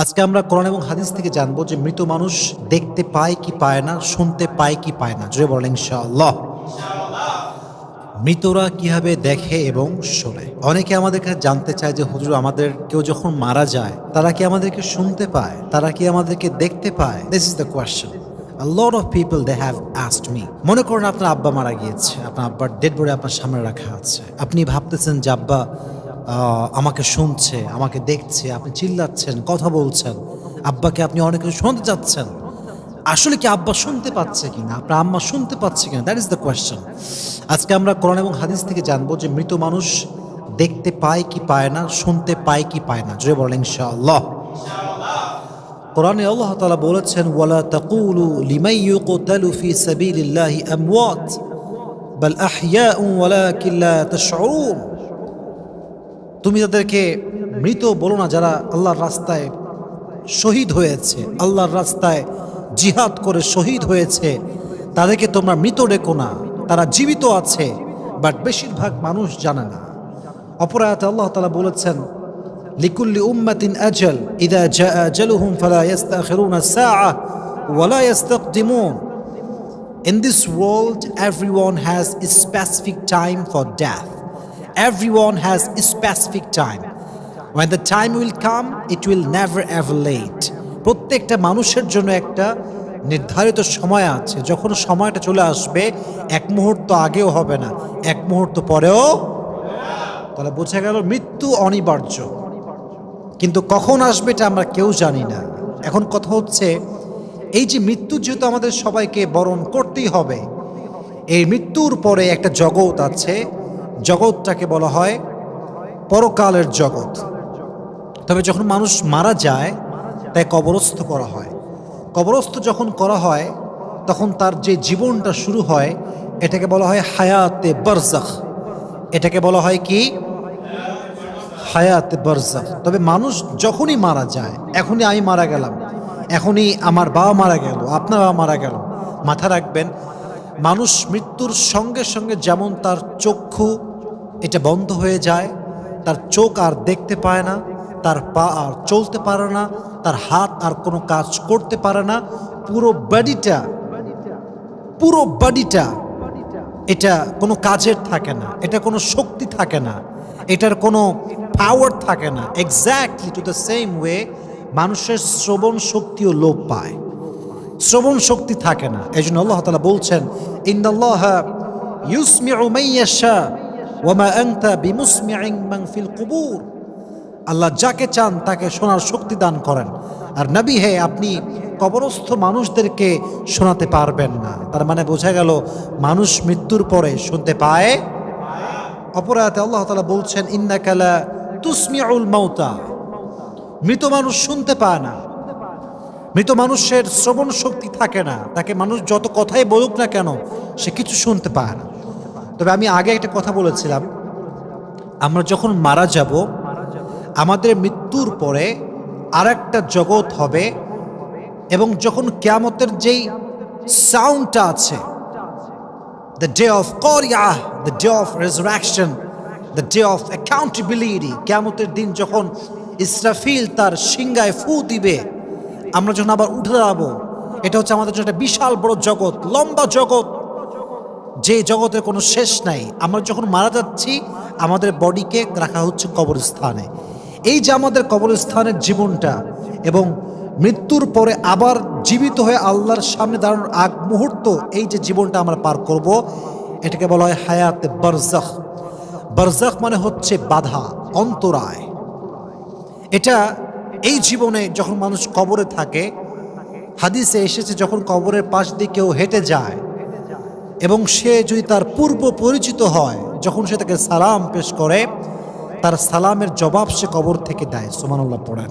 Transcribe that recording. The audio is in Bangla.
আজকে আমরা কোরআন এবং হাদিস থেকে জানবো যে মৃত মানুষ দেখতে পায় কি পায় না, শুনতে পায় কি পায় না। জোরে বলেন ইনশাআল্লাহ। মৃতরা কিভাবে দেখে এবং শোনে? অনেকে আমাদের কাছে জানতে চায় যে হুজুর, আমাদের কেউ যখন মারা যায় তারা কি আমাদেরকে শুনতে পায়, তারা কি আমাদেরকে দেখতে পায়? This is the question. A lot of people they have asked me. মনে করেন আপনার আব্বা মারা গিয়েছে, আপনার আব্বার ডেড বডি আপনার সামনে রাখা আছে, আপনি ভাবতেছেন যে আব্বা আমাকে শুনছে, আমাকে দেখছে, আপনি চিল্লাচ্ছেন, কথা বলছেন, আব্বাকে আপনি অনেক কিছু শুনতে চাচ্ছেন। আসলে কি আব্বা শুনতে পাচ্ছে কিনা, আপনার আম্মা শুনতে পাচ্ছে কিনা, দ্যাট ইজ দ্য কোয়েশ্চেন। আজকে আমরা কোরআন এবং হাদিস থেকে জানবো যে মৃত মানুষ দেখতে পায় কি পায় না, শুনতে পায় কি পায় না। জোরে বলেন ইনশাআল্লাহ। কোরআনে আল্লাহ তাআলা বলেছেন, ওয়ালা তাকুলু লিমান ইউকতালু ফি সাবিলিল্লাহি আমওয়াত বাল আহইয়াউ ওয়ালাকিন লা তাশউরুন। তুমি তাদেরকে মৃত বলো না যারা আল্লাহর রাস্তায় শহীদ হয়েছে, আল্লাহর রাস্তায় জিহাদ করে শহীদ হয়েছে, তাদেরকে তোমরা মৃত ডেকো না, তারা জীবিত আছে, বাট বেশিরভাগ মানুষ জানে না। অপর আয়াতে আল্লাহ তাআলা বলেছেন, লিকুল্লি উম্মাতিন আজাল ইযা জাআ আজালুহুম ফালা ইস্তাখিরুনা সাআ ওয়ালা ইস্তাকদিমুন। In this world, everyone has a specific time for death. Everyone has a specific time. When the time will come, it will never ever late. প্রত্যেকটা মানুষের জন্য একটা নির্ধারিত সময় আছে। যখন সময়টা চলে আসবে, এক মুহূর্ত আগেও হবে না, এক মুহূর্ত পরেও। তাহলে বোঝা গেল মৃত্যু অনিবার্য, কিন্তু কখন আসবে এটা আমরা কেউ জানি না। এখন কথা হচ্ছে, এই যে মৃত্যু যেহেতু আমাদের সবাইকে বরণ করতেই হবে, এই মৃত্যুর পরে একটা জগৎ আছে, জগৎটাকে বলা হয় পরকালের জগৎ। তবে যখন মানুষ মারা যায় তাই কবরস্থ করা হয়। কবরস্থ যখন করা হয় তখন তার যে জীবনটা শুরু হয়, এটাকে বলা হয় হায়াতে বারজাখ। এটাকে বলা হয় কি? হায়াতে বারজাখ। তবে মানুষ যখনই মারা যায়, এখনই আমি মারা গেলাম, এখনই আমার বাবা মারা গেল, আপনার বাবা মারা গেল, মাথা রাখবেন, মানুষ মৃত্যুর সঙ্গে সঙ্গে যেমন তার চক্ষু এটা বন্ধ হয়ে যায়, তার চোখ আর দেখতে পায় না, তার পা আর চলতে পারে না, তার হাত আর কোনো কাজ করতে পারে না, পুরো বডিটা এটা কোনো কাজের থাকে না, এটা কোনো শক্তি থাকে না, এটার কোনো পাওয়ার থাকে না। Exactly to the same way মানুষের শ্রবণ শক্তিও লোপ পায়, শ্রবণ শক্তি থাকে না। এই জন্য আল্লাহ তাআলা বলছেন, ইন্নাল্লাহা ইউসমিউ মান ইয়াশা ওয়া মা আনতা বিমুসমিইন মান ফিল কুবুর। আল্লাহ যাকে চান তাকে শোনার শক্তি দান করেন, আর নবী হে আপনি কবরস্থ মানুষদেরকে শোনাতে পারবেন না। তার মানে বোঝা গেল মানুষ মৃত্যুর পরে শুনতে পায়। অপর আয়াতে আল্লাহ তাআলা বলছেন, ইন্নাকা লা তুসমিউল মাউতা। মৃত মানুষ শুনতে পায় না, মৃত মানুষের শ্রবণ শক্তি থাকে না, তাকে মানুষ যত কথাই বলুক না কেন সে কিছু শুনতে পায় না। তবে আমি আগে একটা কথা বলেছিলাম, আমরা যখন মারা যাব, আমাদের মৃত্যুর পরে আরেকটা জগৎ হবে, এবং যখন কিয়ামতের যেই সাউন্ডটা আছে, দ্য ডে অফ করিয়াহ, the day of resurrection, the day of accountability, কিয়ামতের দিন যখন ইসরাফিল তার সিংহায় ফু দিবে, আমরা যখন আবার উঠে দাঁড়াবো, এটা হচ্ছে আমাদের জন্য একটা বিশাল বড় জগৎ, লম্বা জগৎ, যে জগতের কোনো শেষ নাই। আমরা যখন মারা যাচ্ছি, আমাদের বডিকে রাখা হচ্ছে কবরস্থানে। এই যে আমাদের কবরস্থানের জীবনটা এবং মৃত্যুর পরে আবার জীবিত হয়ে আল্লাহর সামনে দাঁড়ানোর আগ মুহূর্ত, এই যে জীবনটা আমরা পার করব, এটাকে বলা হয় হায়াতে বারজাখ। বারজাখ মানে হচ্ছে বাধা, অন্তরায়। এটা এই জীবনে যখন মানুষ কবরে থাকে, হাদিসে এসেছে যখন কবরের পাশ দিয়ে কেউ হেঁটে যায় এবং সে যদি তার পূর্ব পরিচিত হয়, যখন সে তাকে সালাম পেশ করে, তার সালামের জবাব সে কবর থেকে দেয়। সুবহানাল্লাহ পড়েন।